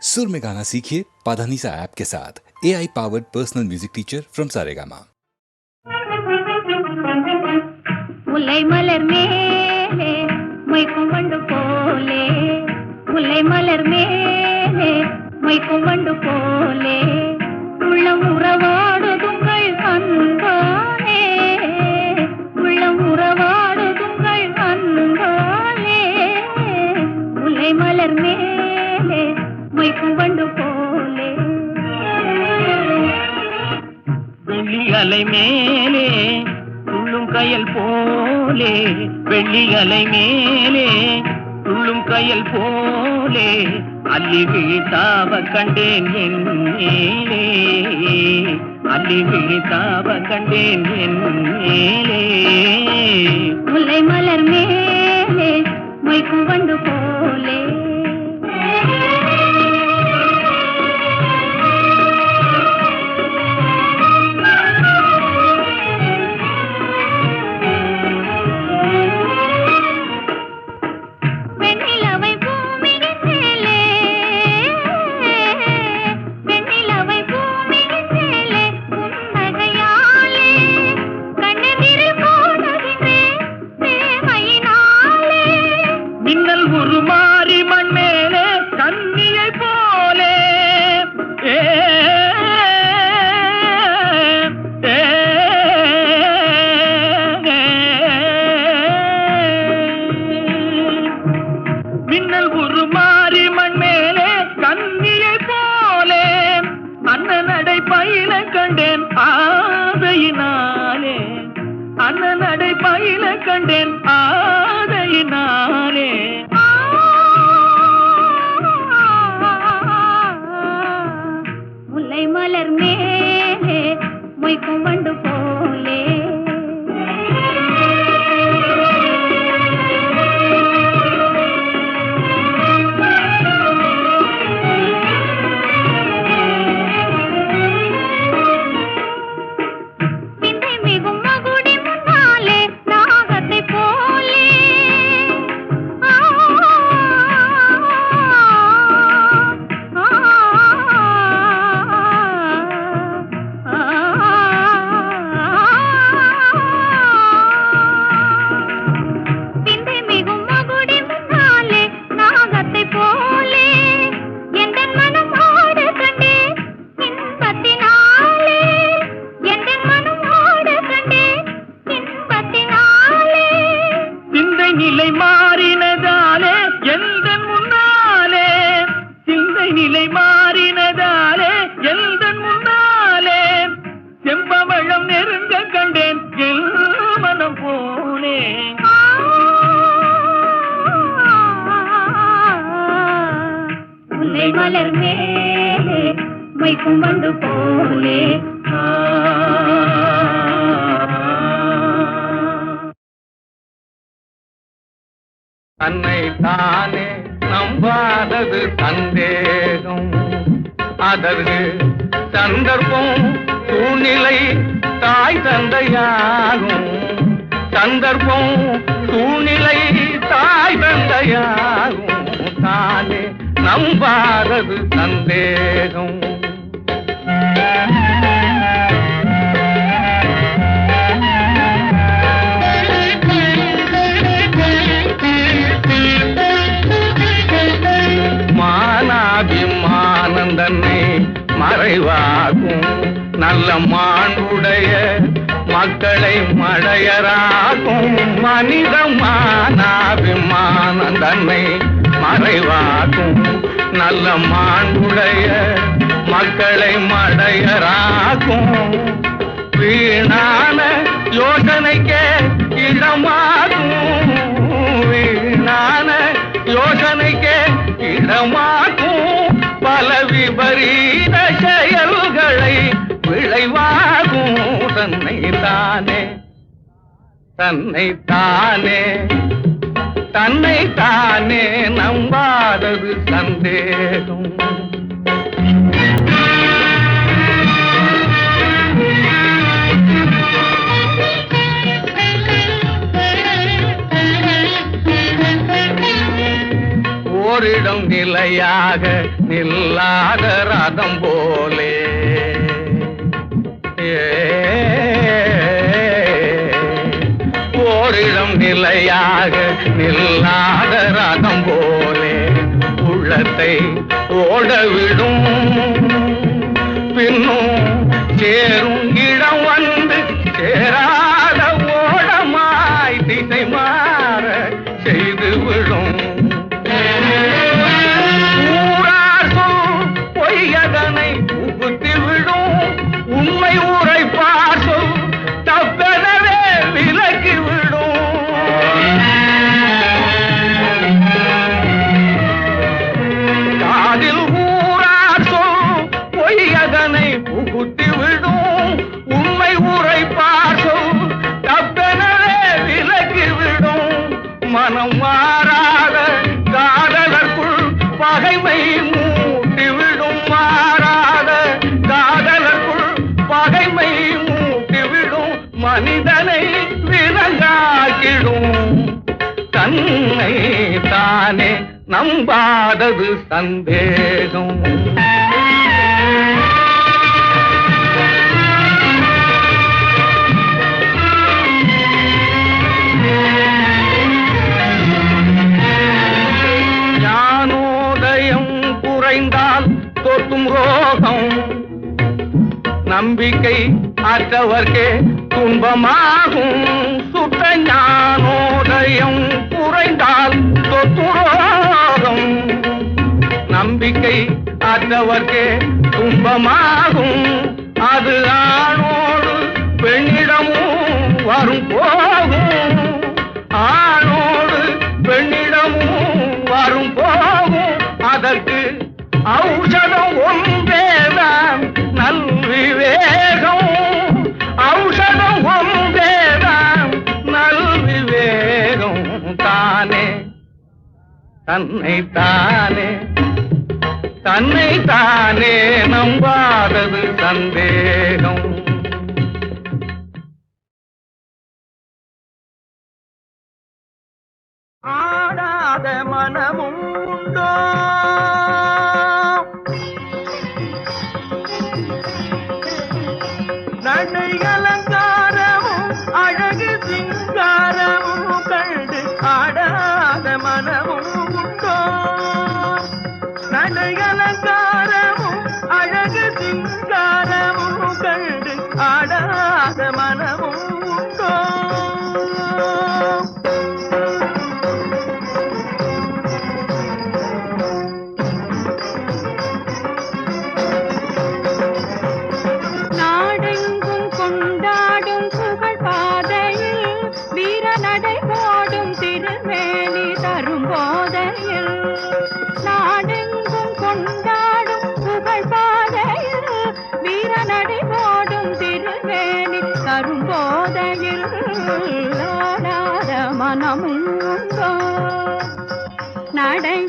सुर में गाना सीखिए पाधानीसा ऐप के साथ। AI powered personal music teacher from Saregama. முல்லை மலர் மேலே மொய்க்கும் வண்டு போலே, முல்லை மலர் மேலே மொய்க்கும் வண்டு போலே, உள்ளம் உறவாடுதுங்கள் அன்பாலே, உள்ளம் உறவாடுதுங்கள் அன்பாலே, முல்லை மலர் மேலே மொய்க்கும் வண்டு போலே. வெள்ளி அலை மேலே துள்ளும் கயல் போலே, வெள்ளி அலை மேலே துள்ளும் கயல் போலே, அள்ளி விழித்தாவ கண்டேன் என் மேலே, அள்ளி விழித்தாவ கண்டேன் என் மேலே. முல்லை மலர் மேலே மொய்க்கும் வண்டு போலே. முல்லை மலர் மேலே மொய்க்கும் வண்டு போலே. விந்தை மிகும் மகுடி முன்னாலே நாகத்தை போலே, விந்தை மிகும் மகுடி முன்னாலே நாகத்தை போலே, எந்தன் மனம் ஆட கண்டே இன்பத்தினாலே, எந்தன் மனம் ஆட கண்டே இன்பத்தினாலே. சிந்தை நிலை மாறினதாலே எந்தன் முன்னாலே, சிந்தை நிலை மாறினதாலே எந்தன் முன்னாலே, செம்பவளம் நெருங்க கண்டேன் என் மனம் போலே. முல்லை மலர் மேலே மொய்க்கும் வண்டு போலே. தன்னை தானே நம்பாதது சந்தேகம், அதற்கு சந்தர்ப்பம் சூழ்நிலை தாய் தந்தையாகும், சந்தர்ப்பம் சூழ்நிலை தாய் தந்தையாகும், தானே நம்பாதது சந்தேகம். மானாபிமானந்தன்னை மறைவாகும், நல்ல மாண்புடைய மக்களை மடையராகும், மனித மானாபிமானந்தன்னை மறைவாகும், நல்ல மாண்புடைய மக்களை மடையராகும், வீணான யோசனைக்கே இடமாகும், வீணான யோசனைக்கே இடமாகும், பல விபரீத செயல்களை விளைவாகும், தன்னை தானே தன்னை தானே தன்னை தானே நம்பாதது சந்தேகம். ஓரிடம் நிலையாக நில்லாத ரதம் போலே ஓரிடம் நிலையாக நில்லாத ரதம் போலே உள்ளத்தை ஓடவிடும் பின்னும் சேரும் இடம் வந்து சேராத ஓடமாய் திசை மாற செய்து விடும் ஊரார் சொல் பொய்யதனை புகுத்தி விடும் உண்மை உரைப்பார் சொல் தப்பெனவே விலக்கி விடும் காதில் ஊரார் சொல் பொய்யதனை புகுத்தி விடும் உண்மை உரைப்பார் சொல் தப்பெனவே விலக்கி விடும் மனம் மாறாத காதலர்க்குள் பகைமை மூட்டிவிடும் மாறாத காதலர்க்குள் பகைமை மூட்டிவிடும் மனிதனை விலங்காக்கிடும் தன்னை தானே நம்பாதது சந்தேகம் ஞானோதயம் குறைந்தால் தொற்றும் ரோகம் நம்பிக்கை அற்றவர்க்கே துன்பமாகும் சுத்த ஞானோதயம் குறைந்தால் தொற்றும் ரோகம் நம்பிக்கை அற்றவர்க்கே துன்பமாகும் அது ஆணோடு பெண்ணிடமும் வரும் போகும் ஆணோடு பெண்ணிடமும் வரும் போகும் அதற்கு ஔஷதம் ஒன்றேதான் நல்விவேகம் ஔஷதம் ஒன்றேதான் நல்விவேகம் தானே தன்னை தானே நம்பாதது சந்தேகம் ஆடாத மனமும் உண்டோ நடை அலங்காரமும் அழகு சிங்காரமும் கண்டு ஆடாத மனமும் உண்டோ நடை அலங்காரமும் அழகு சிங்காரமும் கண்டு ஆடாத மனமும் உண்டோ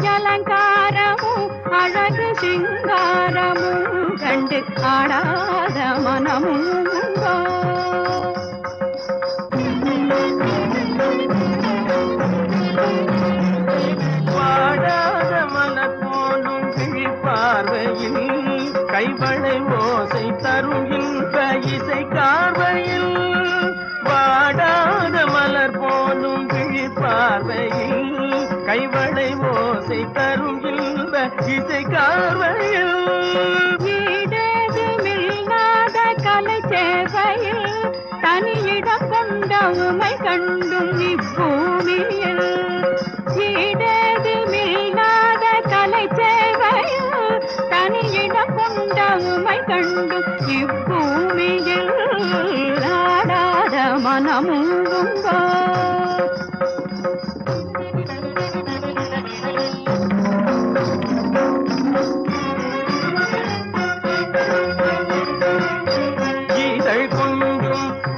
நடையலங்காரமும் அழகு சிங்காரமும் கண்டு ஆடாத மனமும் வாடாத மலர் போலும் கிழிப்பார்வையில் கைவளை ஓசை தருகின்ற இசை கார்வையில் வாடாத மலர் போலும் கிழிப்பார்வையில் கைவளை ஓசை தருகின்ற இசை கார்வையில் ஈடேதுமில்லாத கலை சேவையில் தனியிடம் கொண்ட உமை கண்டும் இப்பூமியில் ஈடேதுமில்லாத கலை சேவையில் தனியிடம் கொண்ட உமை கண்டும் இப்பூமியில் ஆடாத மனமும் உண்டோ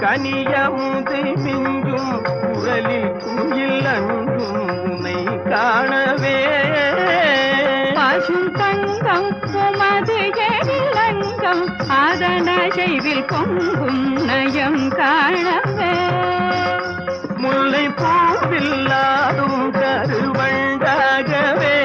கனியமுது மிஞ்சும் குரலில் குயில் அன்பும் உன்னை காணவே பசும் தங்கம் உமது எழிலங்கம் அதன செய்வில் பொங்கும் நயம் காணவே முல்லை பூவில்லாதும் கருவண்டாகவே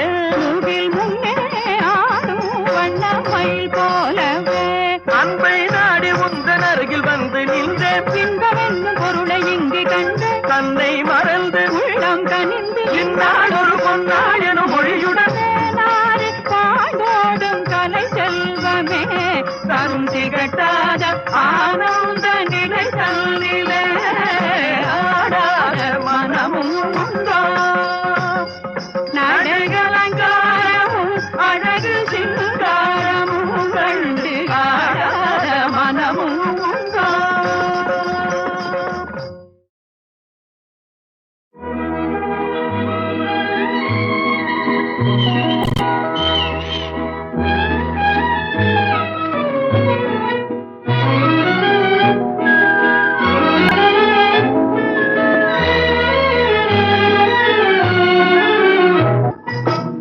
பின்பம் என்னும் பொருளை இங்கு கண்டு தன்னை மறந்து உள்ளம் கனிந்து இந்நாள் ஒரு பொன்னாள் எனும் மொழியுடன் பாண்டோடும் கலை செல்வமே தரும் திகட்டாத ஆனந்த நிலை தன்னிலே ஆடாத மனமும் உண்டோ நடைகலங்காரமும் அழகு சிங்காரமும் கண்டு ஆடாத மனமும் உண்டோ.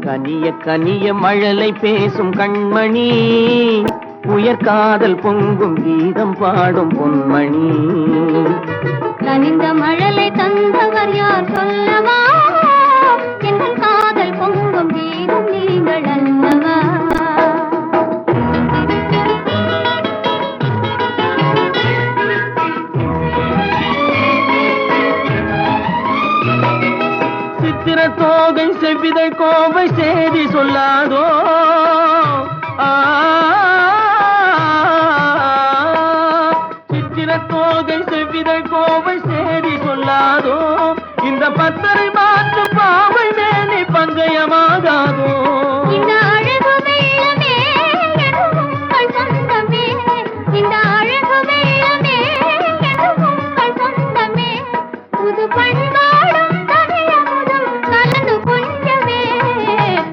கனிய கனிய மழலை பேசும் கண்மணி உயர்காதல் பொங்கும் கீதம் பாடும் பொன்மணி கனிந்த மழலை தந்தவர் யார் சொல்லவா எங்கள் காதல் பொங்கும் கீதம் நீங்கள் அல்லவா சித்திர தோகை செவ்விதழ் கோவை சேதி சொல்லாதோ சித்திர தோகை செவ்விதழ் கோவை சேதி சொல்லாதோ இந்த பத்தரை மாற்று பாவை மேனி பங்கயமாகாதோ இந்த அழகு வெள்ளமே உங்கள் சொந்தமே இந்த அழகு வெள்ளமே உங்கள் சொந்தமே புது பண்பாடும் தமிழமுதும் கலந்து கொஞ்சமே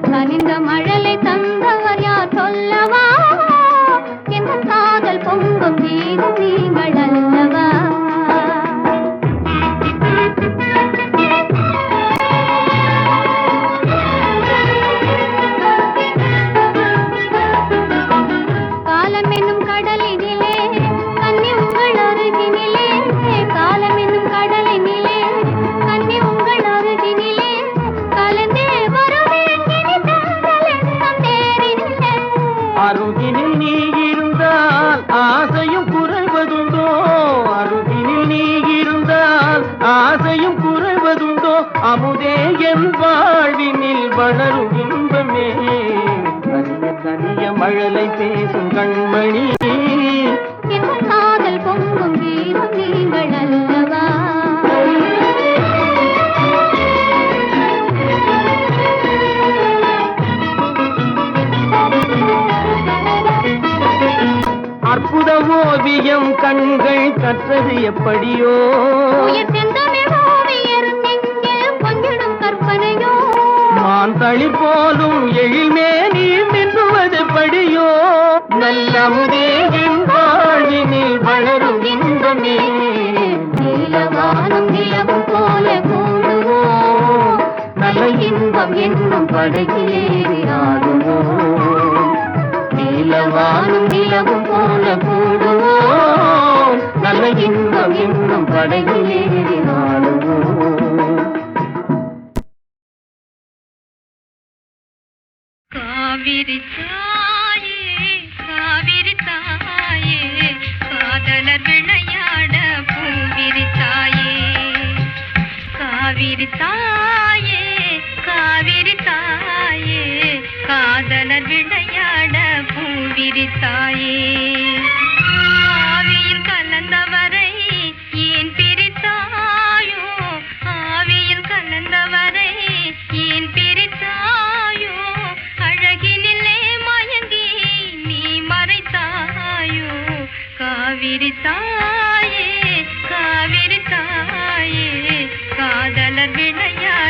கனிந்த மழலை தந்தவர் யார் சொல்லவா எங்கள் காதல் பொங்கும் கீதம் நீங்கள் அல்லவா காலம் என்னும் கடலினிலே கன்னி உங்கள் அருகினிலே காலம் என்னும் கடலினிலே கன்னி உங்கள் அருகினிலே கலந்தே வருவேங்கினி தங்கள் எண்ணம் தேரினிலே அருகினில் நீ இருந்தால் ஆசையும் குறைவதுண்டோ அருகினில் நீ இருந்தால் ஆசையும் குறைவதுண்டோ அமுதே என் வாழ்வினில் வளரும் இன்பமே கனிய கனிய மழலை பேசும் கண்மணி எங்கள் காதல் பொங்கும் கீதம் நீங்கள் அல்லவா அற்புத ஓவியம் கண்கள் கற்றது எப்படியோ உயிர் செந்தமிழ் ஓவியர் நெஞ்சில் கொஞ்சிடும் கற்பனையோ மான் தளிர் போலும் எழில்மே நீ மின்னுவது படியோ நல்லமுதே என் வாழ்வினில் வளரும் இன்பமே நீலவானம் நிலவும் போல கூடுவோம் நல்ல இன்பம் என்னும் படகிலேறி ஆடுவோம் நீலவானம் நிலவும் போல கூடுவோம் நல்ல இன்பம் என்னும் படகிலேறி ஆடுவோம். காவிரி தாயே காவிரி தாயே காதலர் விளையாட பூவிரி தாயே காவிரி தாயே காவிரி தாயே காதலர் விளையாட பூவிரி தாயே ஆவியில் கலந்தவரை ஏன் பிரித்தாயோ ஆவியில் கலந்தவரை ஏன் பிரித்தாயோ அழகினிலே மயங்கி நீ மறைத்தாயோ காவிரி தாயே காவிரி தாயே காதலர் விளையாட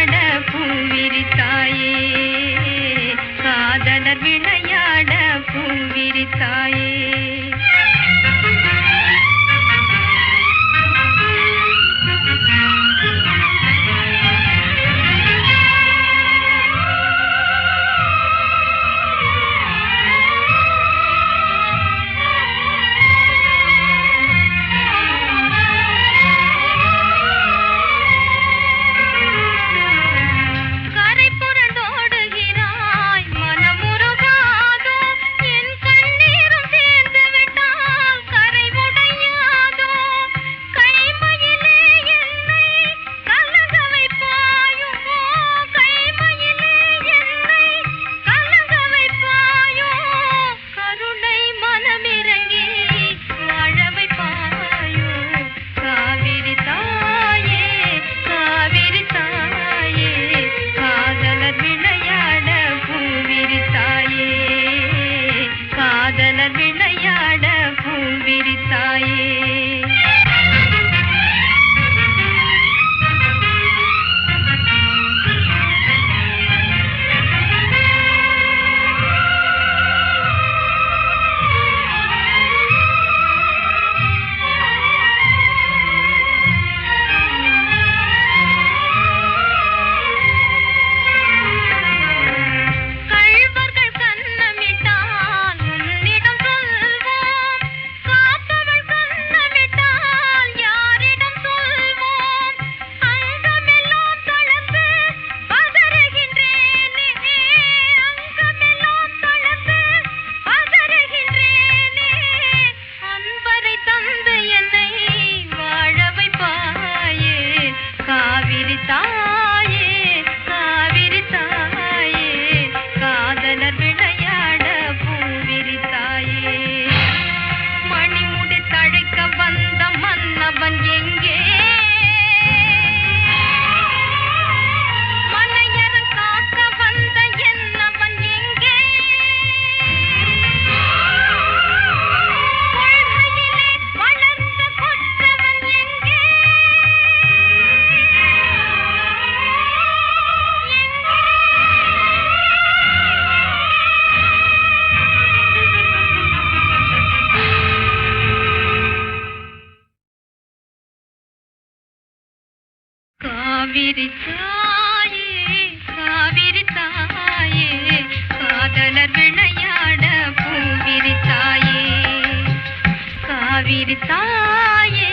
காவிரி தாயே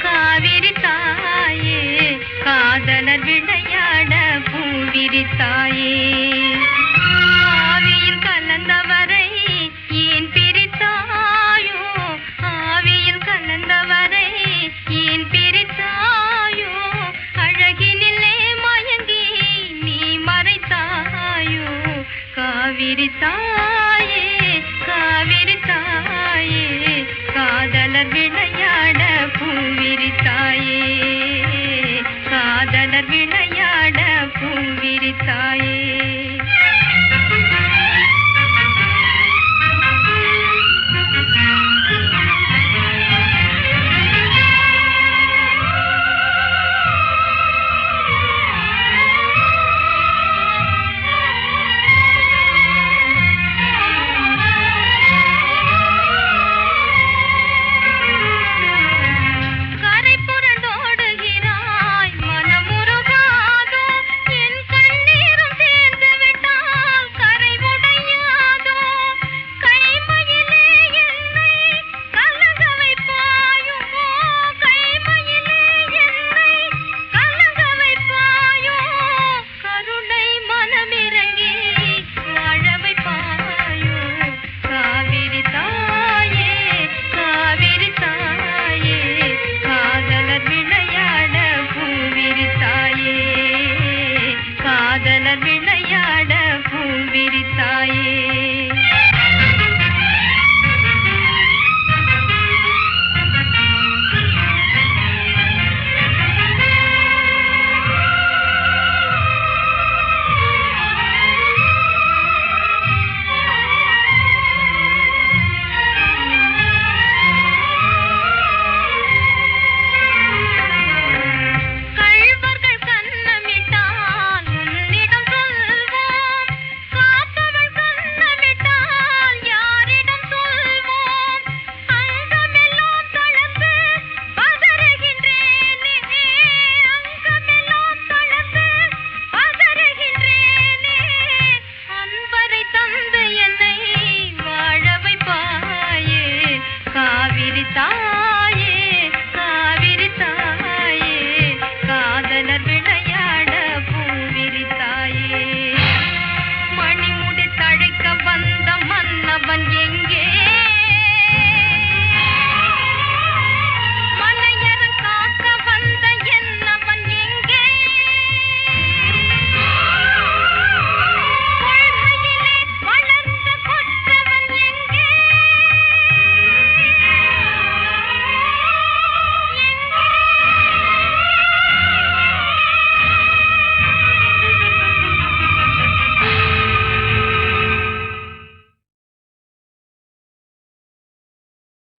காவிரி தாயே காதலர் விளையாட பூவிரி தாயே ஆவியில் கலந்தவரை ஏன் பிரித்தாயோ ஆவியில் கலந்தவரை ஏன் பிரித்தாயோ அழகினிலே மயங்கி நீ மறைத்தாயோ காவிரி தாயே காவிரி தாயே காதலர் விளையாட பூவிரி தாயே காதலர் விளையாட பூவிரி தாயே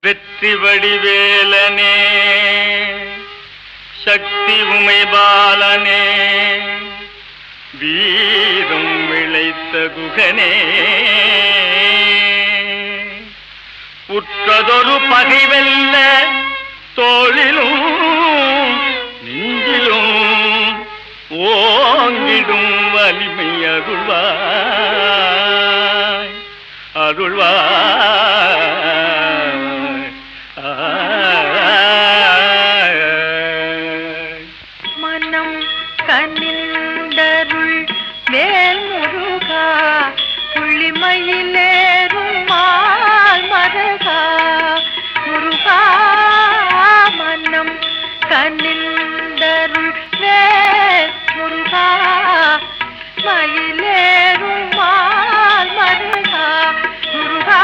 வெற்றி வடிவேலனே சக்தி உமைபாலனே வீரம் விளைத்த குகனே உற்றதொரு பகை வெல்ல தோளிலும் நெஞ்சிலும் ஓங்கிடும் வலிமை அருள்வாய் அருள்வாய் மனம் கண்ணில் வேல் முருகா புள்ளிமயிலேறும் மால் மருகா முருகா மனம் கண்ணில் வேல் முருகா மயிலேறும் மால் மருகா முருகா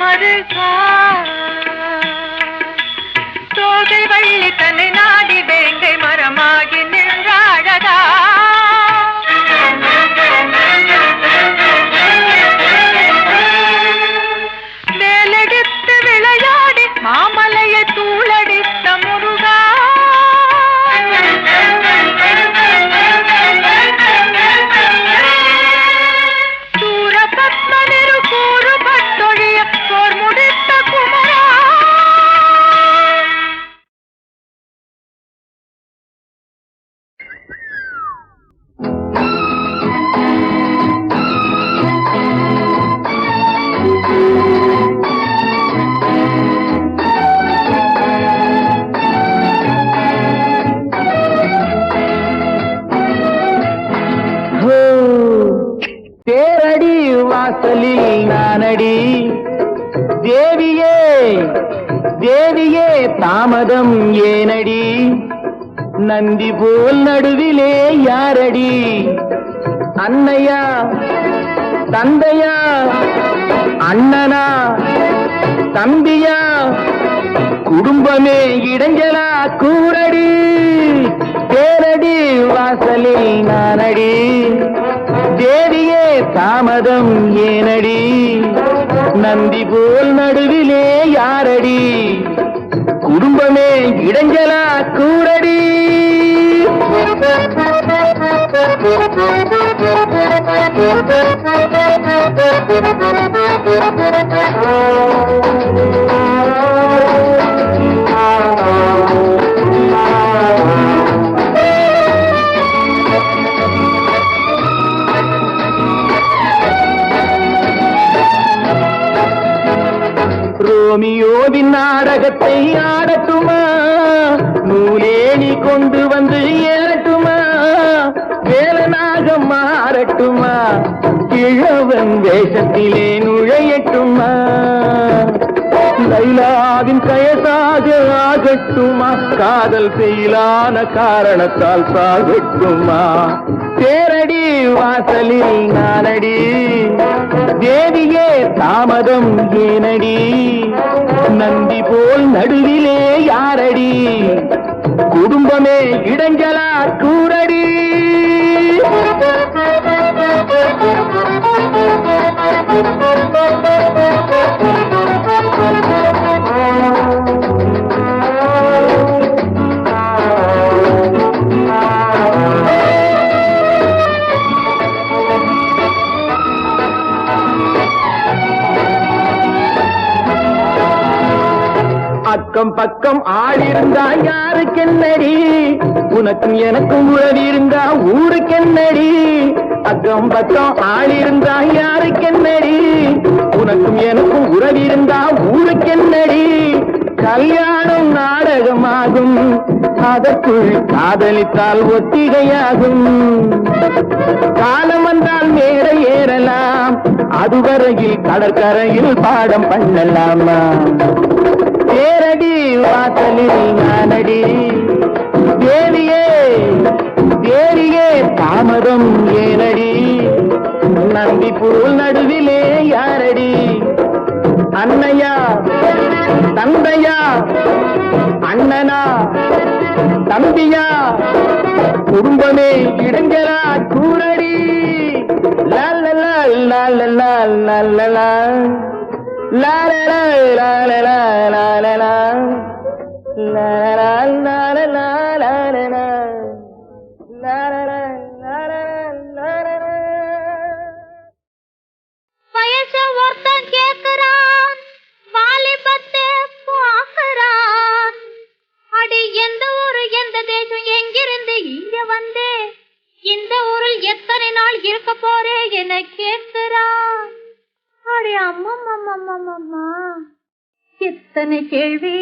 மருகா தோகை வள்ளி தன்னை நாடி வேங்கை மரமாகி நின்றாழகா மேலெடுத்து விளையாடி மாமலையை தூளடித்த முருகா சூரபத்மனிரு கூறு பட்டொழிய போர் முடித்த குமரா தேரடி வாசலில் நானடி தேவியே தேவியே தாமதம் ஏனடி நந்தி போல் நடுவிலே யாரடி அன்னையா தந்தையா அண்ணனா தம்பியா குடும்பமே இடைஞ்சலா கூரடி தேரடி வாசலில் நானடி தேவியே தாமதம் ஏனடி நந்தி போல் நடுவிலே யாரடி குடும்பமே இடைஞ்சலா கூரடி ரோமியோவின் நாடகத்தை ஆடட்டுமா நூலேணி கொண்டு வந்து ஏறட்டுமா வேலனாக மாறட்டுமா கிழவன் வேஷத்திலே நுழையட்டுமா லைலாவின் கயசாக ஆகட்டுமா காதல் செயலான காரணத்தால் சாகட்டுமா தேரடி வாசலில் நானடி தேவியே தாமதம் ஏனடி நந்தி போல் நடுவிலே யாரடி குடும்பமே இடைஞ்சலா கூரடி அக்கம் பக்கம் ஆளிருந்தா யாருக்கென்னடி உனக்கும் எனக்கும் உறவிருந்தா ஊருக்கென்னடி அக்கம் பக்கம் ஆளிருந்தா யாருக்கென்னடி உனக்கும் எனக்கும் உறவிருந்தா ஊருக்கென்னடி கல்யாணம் நாடகமாகும் அதற்குள் காதலித்தால் ஒத்திகையாகும் காலம் வந்தால் மேடை ஏறலாம் அதுவரையில் கடற்கரையில் பாடம் பண்ணலாமா தேரடி வாசலில் நானடி தேவியே தேவியே தாமதம் ஏனடி நந்தி போல் நடுவிலே யாரடி அன்னையா தந்தையா அண்ணனா தம்பியா குடும்பமே இடைஞ்சலா கூரடி லல்லலா லல்லலா லல்லலா la la la la la la la la la la la la la la la la la வயசு ஒருத்தன் கேக்குறான் வாலிபத்தை பாக்குறான் அடி எந்த ஊரு எந்த தேசம் எங்கிருந்து இங்க வந்தே இந்த ஊரில் எத்தனை நாள் இருக்க போறே என கேக்குறான் அடி அம்மம்மம்மம்மம்மா எத்தனை கேள்வி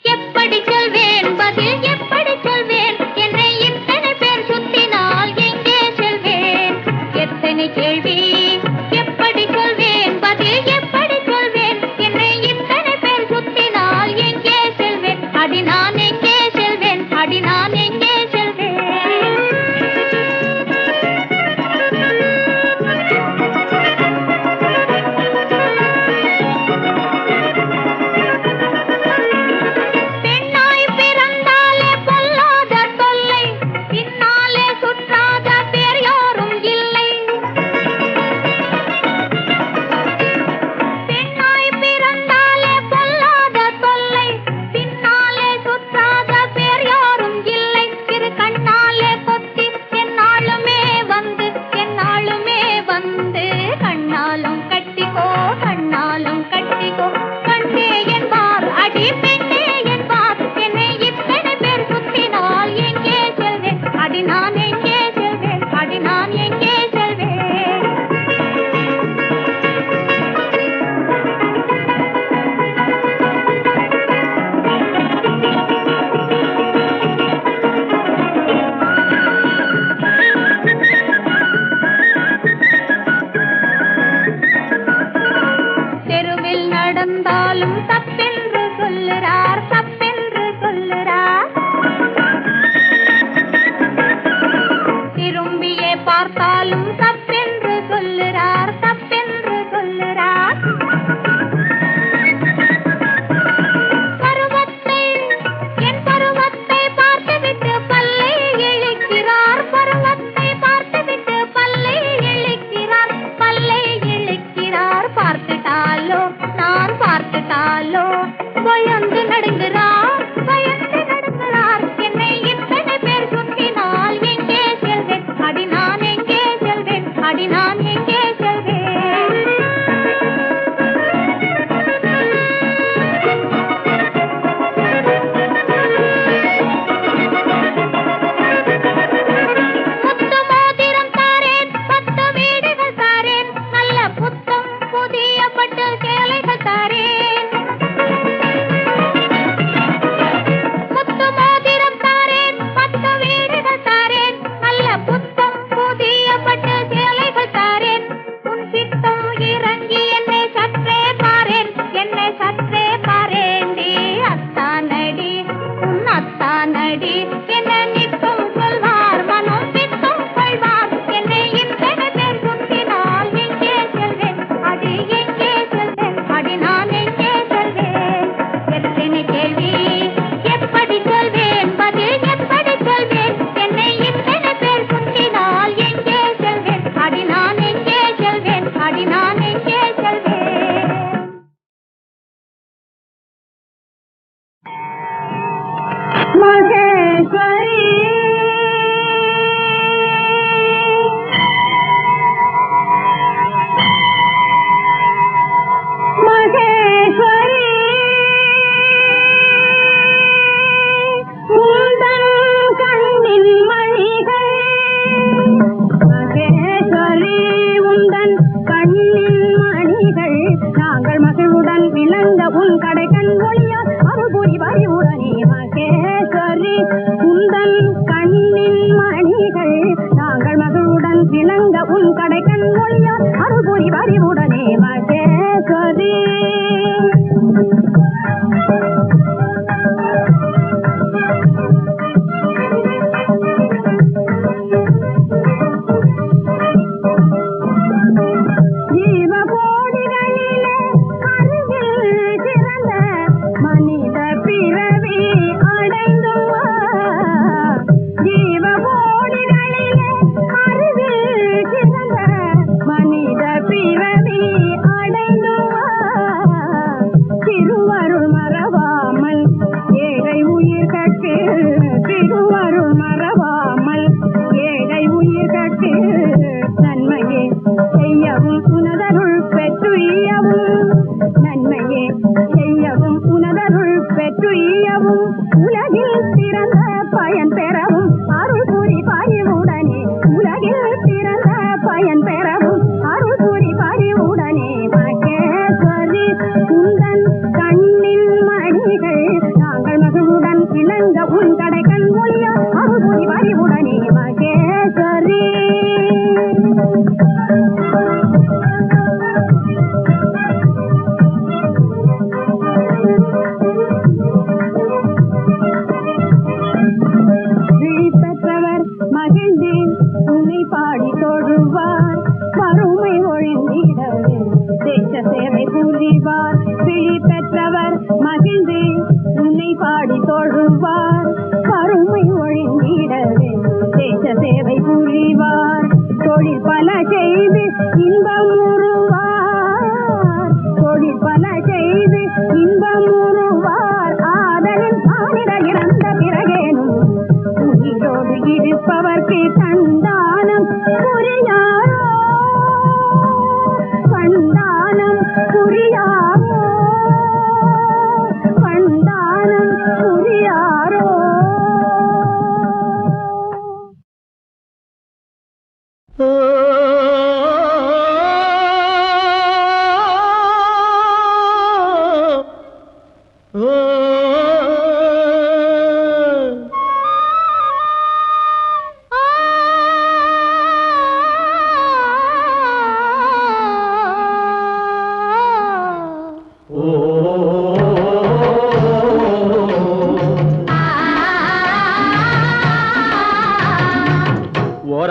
எப்படி சொல்வேன் பதில் எப்படி சொல்வேன் என்னை இத்தனை பேர் சுத்தினால் எங்கே செல்வேன் எத்தனை கேள்வி எப்படி சொல்வேன் பதில் எப்படி சொல்வேன் என்னை இத்தனை பேர் சுத்தினால் எங்கே செல்வேன் அடி நான் எங்கே செல்வேன் அடி நான் எங்கே செல்வேன் அடி நான் எங்கே செல்வேன் எத்தனை கேள்வி எப்படி சொல்வேன் பதில் எப்படி சொல்வேன் என்னை இத்தனை பேர் சுற்றினால் எங்கே செல்வேன் அடி நான் எங்கே செல்வேன் அடி நான் எங்கே செல்வேன் மகேஸ்வரி மகேஸ்வரி உந்தன் கண்ணின் மணிகள் மகேஸ்வரி உந்தன் கண்ணின் மணிகள் நாங்கள் மகிழ்வுடன் விளங்க உன் கடைக்கண் ஒளியா அருள்புரி வரிவுடனே மகேஸ்வரி உந்தன் கண்ணின் மணிகள் நாங்கள் மகிழ்வுடன் விளங்க உன் கடைக்கண் ஒளியா அருள்புரி வரிவுடனே மகேஸ்வரி ஜீவகோடிகளிலே அருகில் சிறந்த மனித பிறவி அடைந்தும் ஜீவகோடிகளிலே அருகில் சிறந்த மனித பிறவி அடைந்தும் திருவருள் மறவாமல் ஏழை உயிர்கட்கு திருவருள் மறவாமல் ஏழை உயிர்கட்கு நன்மையே செய்யவும் உனதருள் பெற்றுயவும் நன்மையே செய்யவும் உனதருள் பெற்றுயவும் உலகில் சிறந்த பயன் பெறவும் அருள் புரி பரிவுடனே உலகில் சிறந்த பயன் பெறவும் அருள் புரி பரிவுடனே மகேஸ்வரி உந்தன் கண்ணின் மணிகள் நாங்கள் மகிழ்வுடன் விளங்க உன் கடைக்கண் ஒளியா அருள் புரி பரிவுடனே மகேஸ்வரி விழிப்பெற்றவர் மகிழ்ந்து உன்னை பாடி தொழுவார் வறுமை ஒழிந்திடவே தேச சேவை புரிவார் விழிப்பெற்றவர் மகிழ்ந்து உன்னை பாடி தொழுவார் வறுமை ஒழிந்திடவே தேச சேவை புரிவார் தொழில் பல செய்து இன்பம் உருவார் தொழில் பல செய்து இன்பம் உருவார் ஆதலின் மானிட இறந்த பிறகேனும் உயிரோடு இருப்பவர்க்கு சந்தானம் புரியாரோ சந்தானம் புரியாரோ சந்தானம் புரியாரோ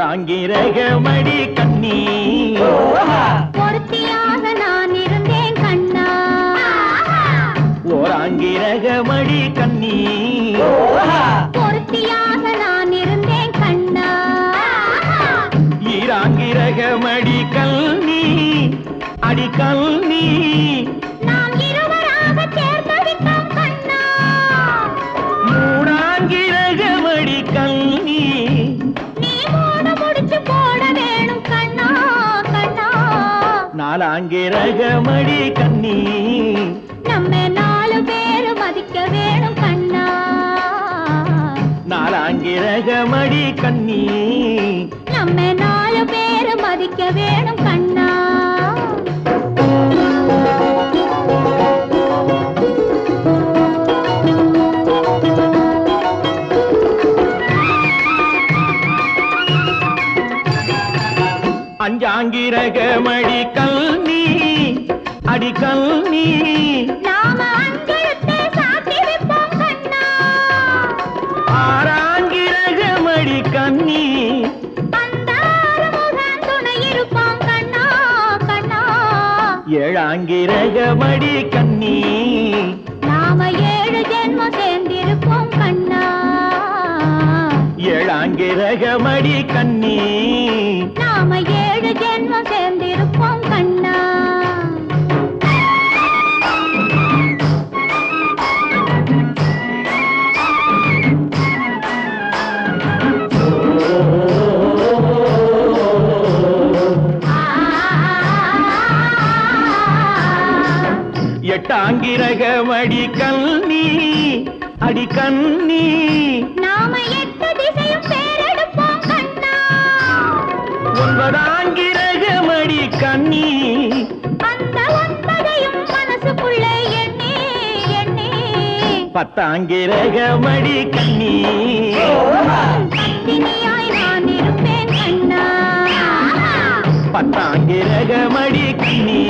ஓராங்கிரகமடி கண்ணி பொருத்தியாக நான் இருந்தேன் கண்ணா ஓராங்கிரகமடி கண்ணி பொருத்தியாக நான் இருந்தேன் கண்ணா ஈராங்கிரகமடி கல்னி அடி கல்னி நாம் இருவராக சேர்ந்து விட்டோம் கண்ணா மூடாங்கிரகமடி கல்னி நீ மூட முடிச்சு போட வேணும் கண்ணா கண்ணா நாலாங்கிரகமடி கண்ணி நம்ம 4 பேரு மதிக்க வேணும் கண்ணா நாலாங்கிரகமடி கண்ணி நம்ம 4 பேரு மதிக்க வேணும் கண்ணா அஞ்சாங்கிரகமடி கல்னி அடி கல்னி நாம அஞ்செழுத்தை சாத்தி வைப்போம் கண்ணா ஆறாங்கிரகமடி கண்ணி அந்த ஆறுமுகன் துணை இருப்பான் கண்ணா கண்ணா ஏழாங்கிரகமடி கண்ணி நாம 7 ஜென்மம் சேர்ந்திருப்போம் கண்ணா. ஏழாங்கிரகமடி கண்ணி நாம 7 ஜென்மம் சேர்ந்திருப்போம் கண்ணா. எட்டாங்கிரகமடி கண்ணி அடி கண்ணி நாம 8 திசையும் பேரெடுப்போம் கண்ணா. ஒன்பதாங்கிரகமடி கண்ணி அந்த 9ஐயும் மனசுக்குள்ளே எண்ணி எண்ணி பத்தாங்கிரகமடி கண்ணி பத்தினியாய் நான் இருப்பேன் கண்ணா. பத்தாங்கிரகமடி கண்ணி